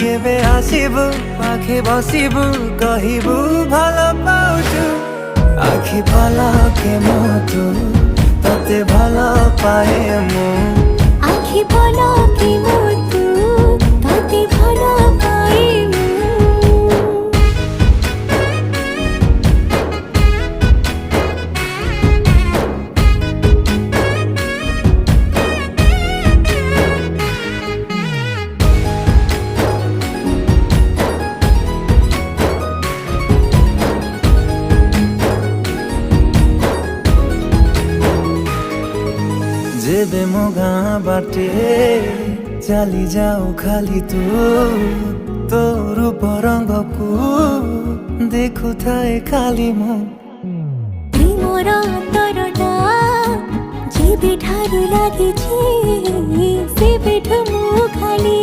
কেবে আসিবু পাখি বসিবু কহিবু ভাল পাউছু আখি পলকে মতো ততে ভাল পায়ে মু আখি পলকে মতো ততে ভাল পায়ে মু जेबे मो गाँ बाटे चली जाऊ खाली तू तो रूप रंग को देखु थाए खाली मो प्रेमर अंतरटा जेबे ठारू लागिछि सेबेठु मु खाली